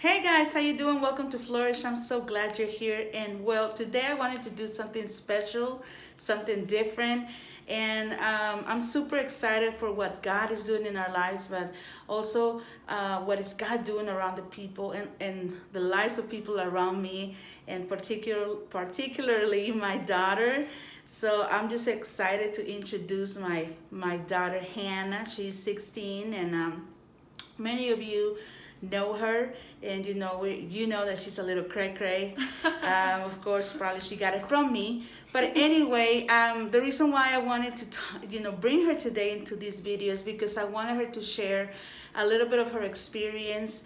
Hey guys, how you doing? Welcome to Flourish. I'm so glad you're here. And well, today I wanted to do something special, something different. And I'm super excited for what God is doing in our lives, but also what is God doing around the people and the lives of people around me, and particularly my daughter. So I'm just excited to introduce my daughter Hannah. She's 16, and many of you know her, and you know that she's a little cray cray. Of course, probably she got it from me. But anyway, the reason why I wanted to bring her today into this video is because I wanted her to share a little bit of her experience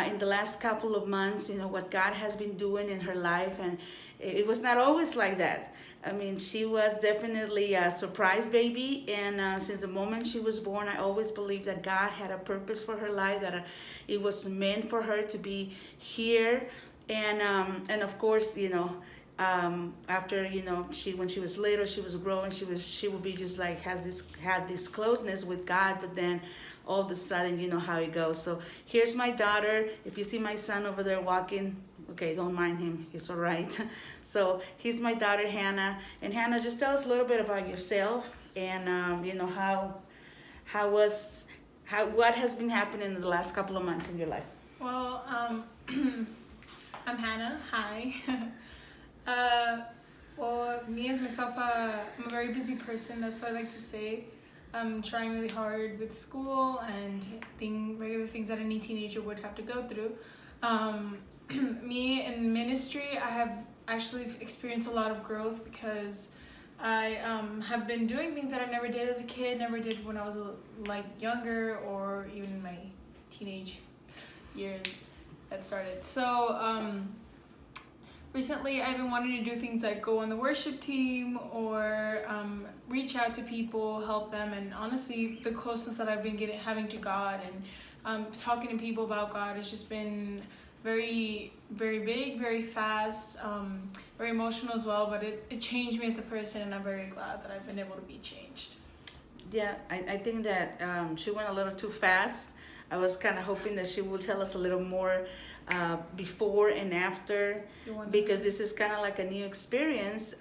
in the last couple of months. What God has been doing in her life, and it was not always like that. I mean, she was definitely a surprise baby, and since the moment she was born, I always believed that God had a purpose for her life, that it was meant for her to be here, and of course, after she when she was little, she was growing, she would be just like had this closeness with God, but then all of a sudden, you know how it goes. So here's my daughter. If you see my son over there walking, okay, don't mind him, he's all right. So he's my daughter Hannah. And Hannah, just tell us a little bit about yourself, and how was how what has been happening in the last couple of months in your life. Well, I'm Hannah. Hi. uh, me as myself, I'm a very busy person. That's what I like to say. I'm trying really hard with school and regular things that any teenager would have to go through. Me in ministry, I have actually experienced a lot of growth because I have been doing things that I never did as a kid, never did when I was younger, or even in my teenage years that started. So recently I've been wanting to do things like go on the worship team, or reach out to people, help them, and honestly the closeness that I've been having to God, and talking to people about God has just been very, very big, very fast, very emotional as well, but it changed me as a person, and I'm very glad that I've been able to be changed. Yeah, I think that she went a little too fast. I was kind of hoping that she will tell us a little more before and after, because this is kind of like a new experience.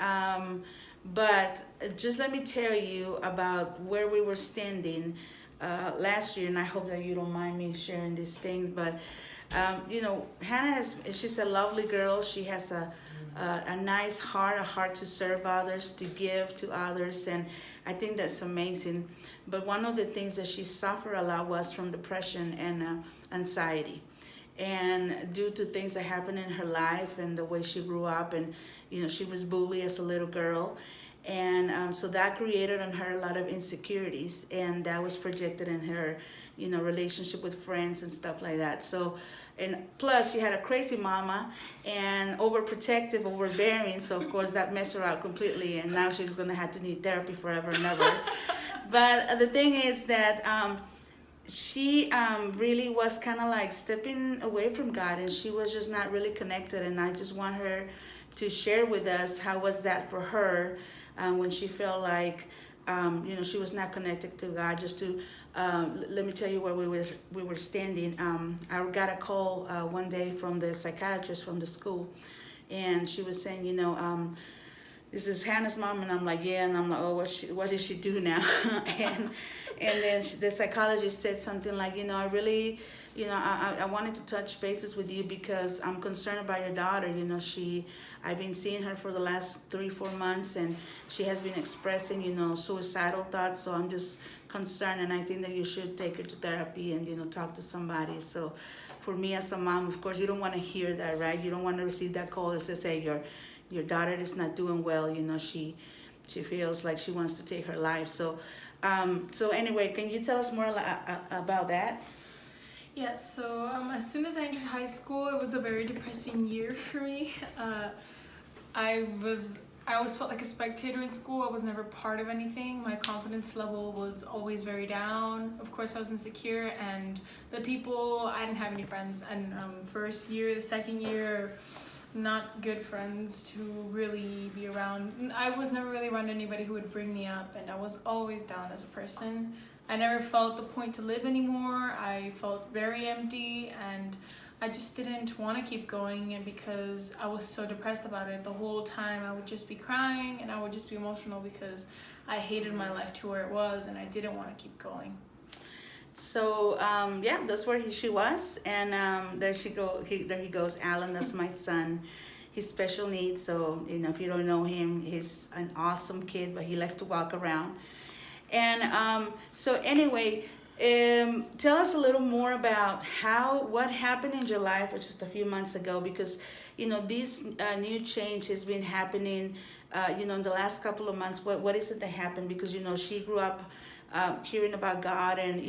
But just let me tell you about where we were standing last year, and I hope that you don't mind me sharing these things. But Hannah she's a lovely girl. She has a nice heart, a heart to serve others, to give to others, and I think that's amazing. But one of the things that she suffered a lot was from depression and anxiety, and due to things that happened in her life and the way she grew up, and she was bullied as a little girl, and so that created on her a lot of insecurities, and that was projected in her relationship with friends and stuff like that. So, and plus she had a crazy mama and overprotective, overbearing, so of course that messed her out completely, and now she's gonna have to need therapy forever and ever. But the thing is that she really was kind of like stepping away from God, and she was just not really connected, and I just want her to share with us how was that for her when she felt like she was not connected to God. Just to let me tell you where we were standing. I got a call one day from the psychiatrist from the school, and she was saying, this is Hannah's mom, and I'm like, yeah, and I'm like, oh, what did she do now? and then the psychologist said something like, I really, I wanted to touch bases with you because I'm concerned about your daughter. I've been seeing her for the last 3-4 months, and she has been expressing, suicidal thoughts. So I'm just concerned, and I think that you should take her to therapy and, talk to somebody. So for me as a mom, of course, you don't want to hear that, right? You don't want to receive that call that says, hey, your daughter is not doing well. She feels like she wants to take her life. So anyway, can you tell us more about that? Yeah, so as soon as I entered high school, it was a very depressing year for me. I always felt like a spectator in school. I was never part of anything. My confidence level was always very down. Of course, I was insecure, and I didn't have any friends. And first year, the second year, not good friends to really be around. I was never really around anybody who would bring me up, and I was always down as a person. I never felt the point to live anymore. I felt very empty, and I just didn't want to keep going, and because I was so depressed about it the whole time, I would just be crying and I would just be emotional because I hated my life to where it was and I didn't want to keep going. So yeah, that's where she was, and there he goes, Alan. That's my son. He's special needs, so if you don't know him, he's an awesome kid, but he likes to walk around. And so anyway, tell us a little more about what happened in your life, which is a few months ago, because this new change has been happening. In the last couple of months. What is it that happened? Because she grew up hearing about God, and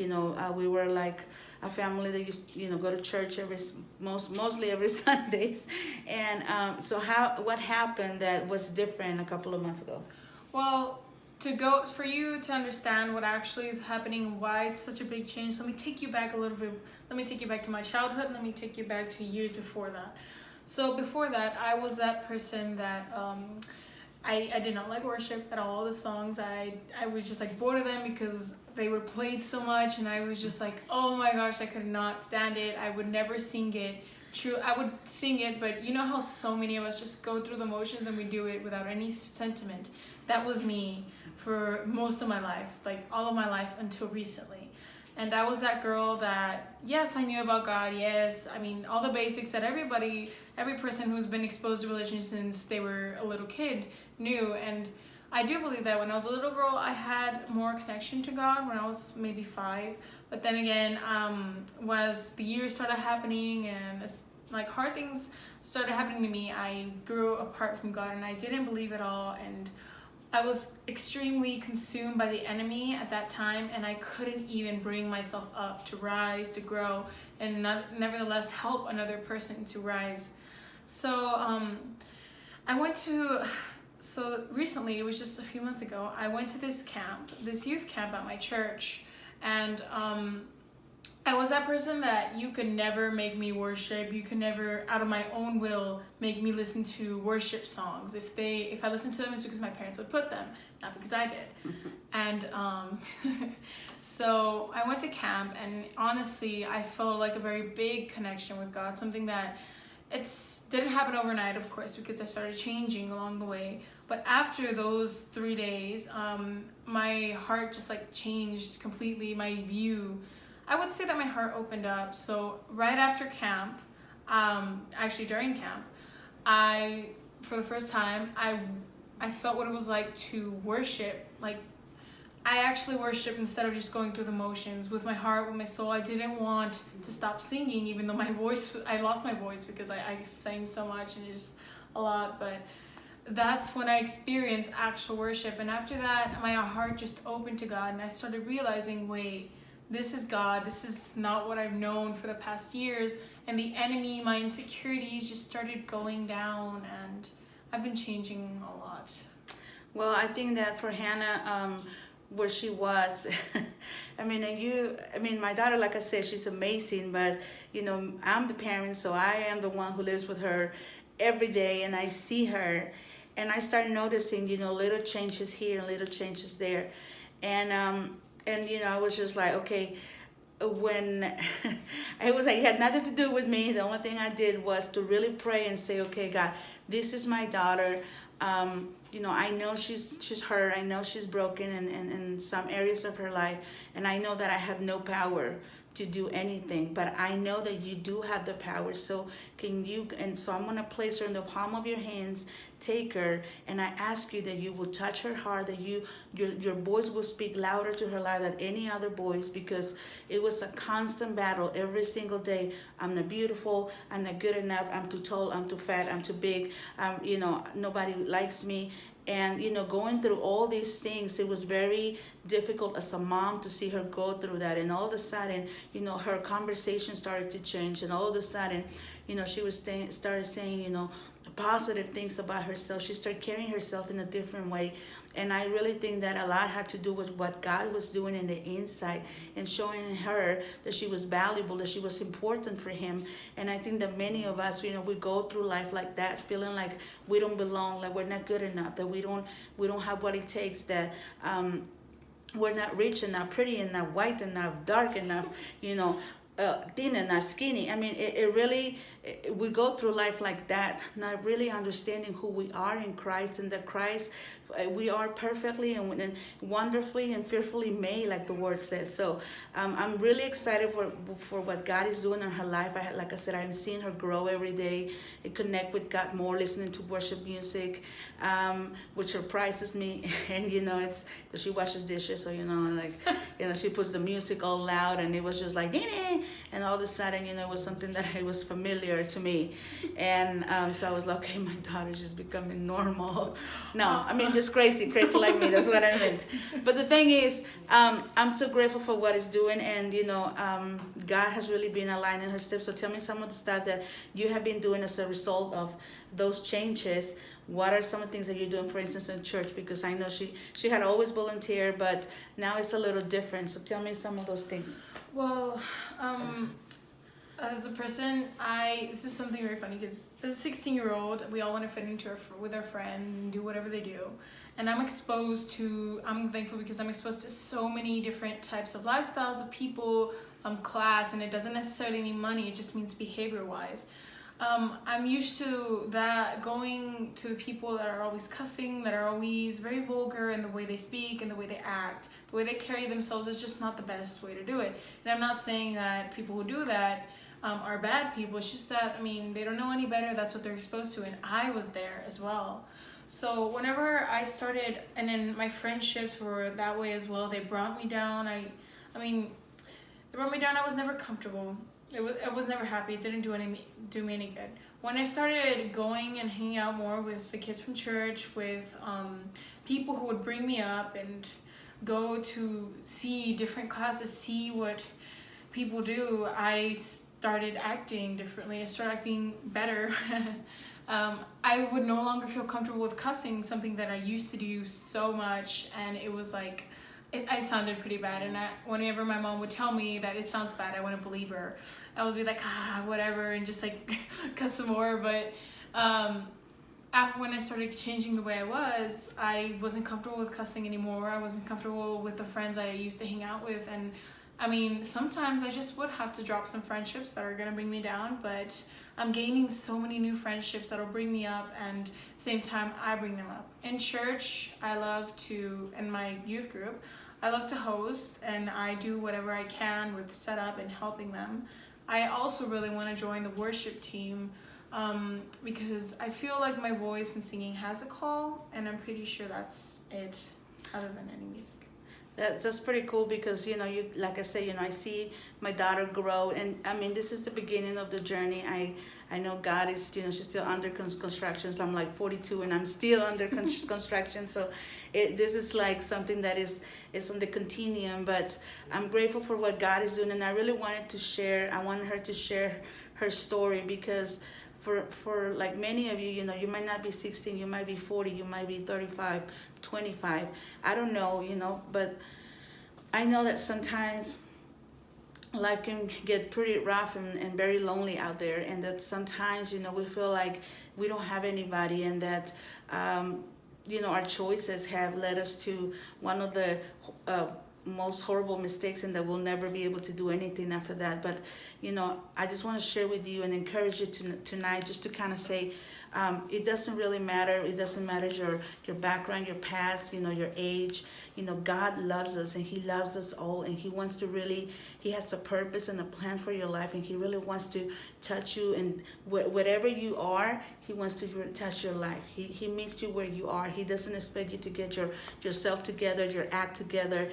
we were like a family that used go to church mostly every Sundays. And so what happened that was different a couple of months ago? Well, for you to understand what actually is happening and why it's such a big change, let me take you back a little bit. Let me take you back to my childhood. Let me take you back to years before that. So before that, I was that person that I did not like worship at all. The songs, I was just like bored of them because they were played so much, and I was just like, oh my gosh, I could not stand it. I would never sing it. True, I would sing it, but you know how so many of us just go through the motions and we do it without any sentiment. That was me for most of my life, like all of my life until recently. And I was that girl that, yes, I knew about God, yes, I mean, all the basics that every person who's been exposed to religion since they were a little kid knew. And I do believe that when I was a little girl, I had more connection to God when I was maybe 5. But then again, as the years started happening and like hard things started happening to me, I grew apart from God and I didn't believe at all. And I was extremely consumed by the enemy at that time, and I couldn't even bring myself up to rise, to grow, and nevertheless help another person to rise. So so recently, it was just a few months ago, I went to this youth camp at my church, and I was that person that you could never make me worship. You could never, out of my own will, make me listen to worship songs. If I listened to them, it's because my parents would put them, not because I did. And so I went to camp, and honestly, I felt like a very big connection with God, something that didn't happen overnight, of course, because I started changing along the way. But after those 3 days, my heart just like changed completely, my view. I would say that my heart opened up. So right after camp, actually during camp, for the first time, I felt what it was like to worship. Like, I actually worshiped instead of just going through the motions with my heart, with my soul. I didn't want to stop singing, even though I lost my voice because I sang so much and just a lot. But that's when I experienced actual worship. And after that, my heart just opened to God, and I started realizing, wait, this is God. This is not what I've known for the past years. And the enemy, my insecurities just started going down, and I've been changing a lot. Well, I think that for Hannah, where she was, I mean, my daughter, like I said, she's amazing, but, I'm the parent, so I am the one who lives with her every day, and I see her, and I start noticing, little changes here and little changes there. And I was just like, okay, when it had nothing to do with me. The only thing I did was to really pray and say, okay, God, this is my daughter. I know she's hurt. I know she's broken in some areas of her life, and I know that I have no power to do anything, but I know that you do have the power. So so I'm gonna place her in the palm of your hands. Take her, and I ask you that you will touch her heart, that your voice will speak louder to her life than any other voice, because it was a constant battle every single day. I'm not beautiful, I'm not good enough, I'm too tall, I'm too fat, I'm too big, nobody likes me. And going through all these things, it was very difficult as a mom to see her go through that. And all of a sudden, her conversation started to change, and all of a sudden, she was started saying, positive things about herself. She started carrying herself in a different way. And I really think that a lot had to do with what God was doing in the inside and showing her that she was valuable, that she was important for him. And I think that many of us, we go through life like that, feeling like we don't belong, like we're not good enough, that we don't have what it takes, that we're not rich and not pretty and not white and not dark enough, you know, thin and not skinny. I mean, it really, we go through life like that, not really understanding who we are in Christ, and that Christ, we are perfectly and wonderfully and fearfully made, like the word says. So I'm really excited for what God is doing in her life. Like I said, I'm seeing her grow every day and connect with God more, listening to worship music, which surprises me. And you know, it's because she washes dishes, so you know, like you know, she puts the music all loud, and it was just like, and all of a sudden, you know, it was something that it was familiar to me, and so I was like, okay, my daughter's just becoming normal. No, I mean, just crazy like me. That's what I meant. But the thing is, I'm so grateful for what it's doing, and you know, God has really been aligning her steps. So tell me some of the stuff that you have been doing as a result of those changes. What are some of the things that you're doing, for instance, in church? Because I know she had always volunteered, but now it's a little different. So tell me some of those things. Well, as a person, this is something very funny because as a 16-year-old, we all want to fit into with our friends and do whatever they do. And I'm thankful because I'm exposed to so many different types of lifestyles of people, class, and it doesn't necessarily mean money, it just means behavior-wise. I'm used to that, going to the people that are always cussing, that are always very vulgar in the way they speak and the way they act. The way they carry themselves is just not the best way to do it. And I'm not saying that people who do that are bad people. It's just that, I mean, they don't know any better. That's what they're exposed to. And I was there as well. So whenever I started, and then my friendships were that way as well, they brought me down. I mean, they brought me down. I was never comfortable. I was never happy. It didn't do me any good. When I started going and hanging out more with the kids from church, with people who would bring me up and go to see different classes, see what people do, I started acting differently. I started acting better. I would no longer feel comfortable with cussing, something that I used to do so much, and it was like, I sounded pretty bad, and whenever my mom would tell me that it sounds bad, I wouldn't believe her. I would be like, whatever, and just like cuss some more. But after when I started changing the way I wasn't comfortable with cussing anymore. I wasn't comfortable with the friends I used to hang out with, and I mean, sometimes I just would have to drop some friendships that are gonna bring me down, but I'm gaining so many new friendships that'll bring me up, and at the same time, I bring them up. In church, in my youth group, I love to host, and I do whatever I can with setup and helping them. I also really want to join the worship team because I feel like my voice and singing has a call, and I'm pretty sure that's it, other than any music. That's pretty cool because, you know, you, like I say, you know, I see my daughter grow, and I mean, this is the beginning of the journey. I know God is, you know, she's still under construction, so I'm like 42 and I'm still under construction. So this is like something that is on the continuum, but I'm grateful for what God is doing, and I really wanted her to share her story because for like many of you, you know, you might not be 16, you might be 40, you might be 35, 25. I don't know, you know, but I know that sometimes life can get pretty rough and very lonely out there, and that sometimes, you know, we feel like we don't have anybody, and that you know, our choices have led us to one of the most horrible mistakes, and that we'll never be able to do anything after that. But you know, I just want to share with you and encourage you tonight just to kind of say, it doesn't really matter. It doesn't matter your background, your past, you know, your age. You know, God loves us, and He loves us all, and He wants to really, He has a purpose and a plan for your life, and He really wants to touch you, and whatever you are, He wants to touch your life. He meets you where you are. He doesn't expect you to get yourself together, your act together.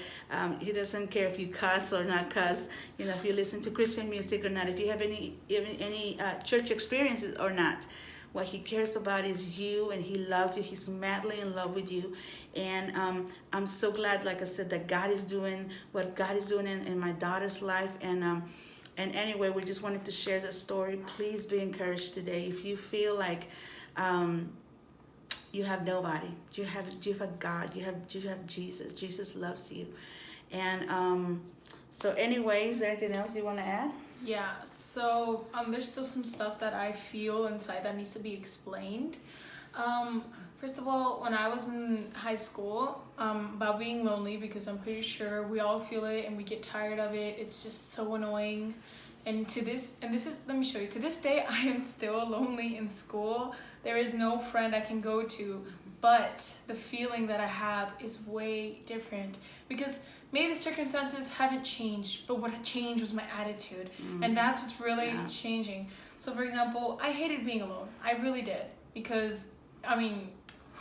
He doesn't care if you cuss or not cuss, you know, if you listen to Christian music or not, if you have any church experiences or not. What He cares about is you, and He loves you. He's madly in love with you. And I'm so glad, like I said, that God is doing what God is doing in my daughter's life. And anyway, we just wanted to share this story. Please be encouraged today. If you feel like you have nobody, you have God, you have Jesus. Jesus loves you. And so anyway, is there anything else you want to add? Yeah, so there's still some stuff that I feel inside that needs to be explained. First of all, when I was in high school, about being lonely, because I'm pretty sure we all feel it and we get tired of it. It's just so annoying. And let me show you. To this day, I am still lonely in school. There is no friend I can go to, but the feeling that I have is way different because maybe the circumstances haven't changed, but what had changed was my attitude. And that's what's really changing. So for example, I hated being alone. I really did because, I mean,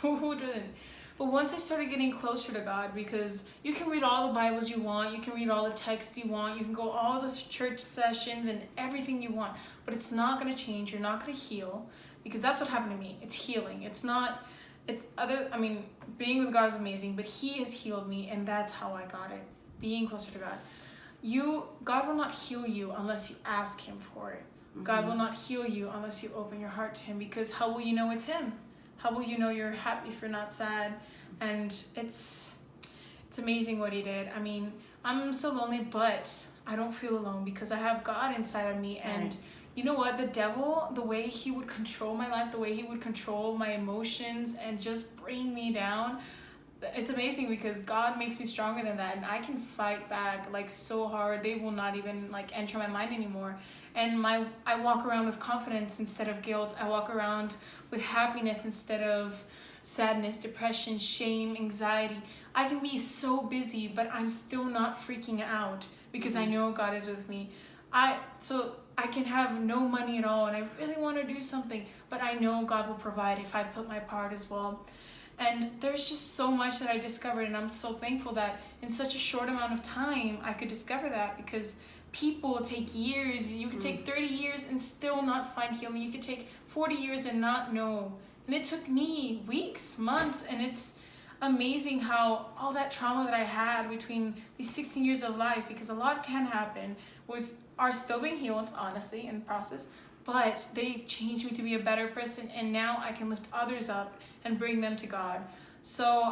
who didn't? But once I started getting closer to God, because you can read all the Bibles you want, you can read all the texts you want, you can go all the church sessions and everything you want, but it's not going to change. You're not going to heal, because that's what happened to me. It's healing. Being with God is amazing, but He has healed me, and that's how I got it. Being closer to God. God will not heal you unless you ask Him for it. God will not heal you unless you open your heart to Him, because how will you know it's Him? How will you know you're happy if you're not sad? And it's amazing what He did. I mean, I'm so lonely, but I don't feel alone because I have God inside of me. And you know what? The devil, the way he would control my life, the way he would control my emotions and just bring me down, it's amazing because God makes me stronger than that, and I can fight back like so hard. They will not even like enter my mind anymore. And I walk around with confidence instead of guilt. I walk around with happiness instead of sadness, depression, shame, anxiety. I can be so busy, but I'm still not freaking out because I know God is with me. So I can have no money at all and I really want to do something, but I know God will provide if I put my part as well. And there's just so much that I discovered, and I'm so thankful that in such a short amount of time I could discover that, because people take years. You could take 30 years and still not find healing. You could take 40 years and not know. And it took me weeks, months, and it's amazing how all that trauma that I had between these 16 years of life, because a lot can happen, are still being healed, honestly, in the process. But they changed me to be a better person, and now I can lift others up and bring them to God. So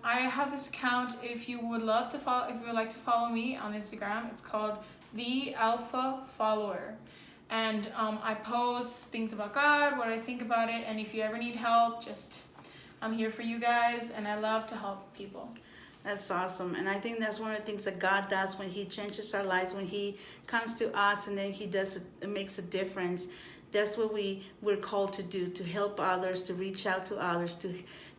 I have this account. If you would like to follow me on Instagram, it's called The Alpha Follower. And I post things about God, what I think about it, and if you ever need help, I'm here for you guys, and I love to help people. That's awesome. And I think that's one of the things that God does when He changes our lives, when He comes to us and then He makes a difference. That's what we're called to do, to help others, to reach out to others,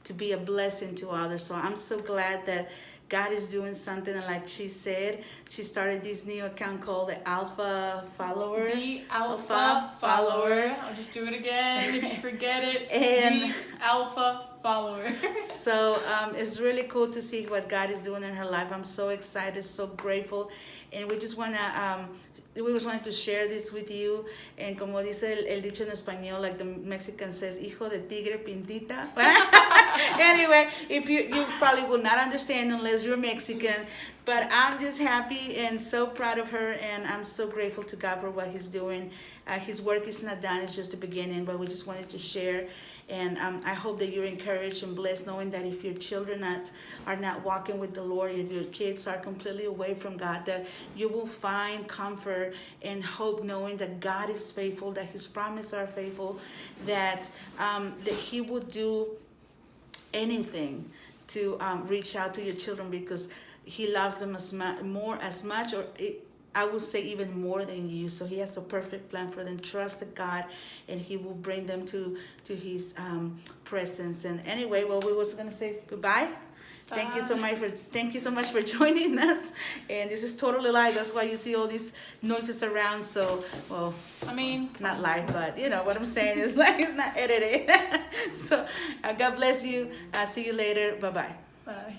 to be a blessing to others. So I'm so glad that God is doing something. And like she said, she started this new account called The Alpha Follower. The Alpha Follower. I'll just do it again if you forget it. And The Alpha Follower. So it's really cool to see what God is doing in her life. I'm so excited, so grateful. And we just wanted to share this with you. And como dice el dicho en español, like the Mexican says, hijo de tigre pintita. Anyway, if you probably will not understand unless you're Mexican, but I'm just happy and so proud of her, and I'm so grateful to God for what He's doing. His work is not done, it's just the beginning, but we just wanted to share. And I hope that you're encouraged and blessed, knowing that if your children are not walking with the Lord, if your kids are completely away from God, that you will find comfort and hope, knowing that God is faithful, that His promises are faithful, that He will do anything to reach out to your children, because He loves them as much, I would say even more than you. So He has a perfect plan for them. Trust God, and He will bring them to His presence. And anyway, well, we was gonna say goodbye. Bye. Thank you so much for joining us. And this is totally live. That's why you see all these noises around. So, well, not live, but you know what I'm saying. It's not edited. So, God bless you. I'll see you later. Bye-bye. Bye.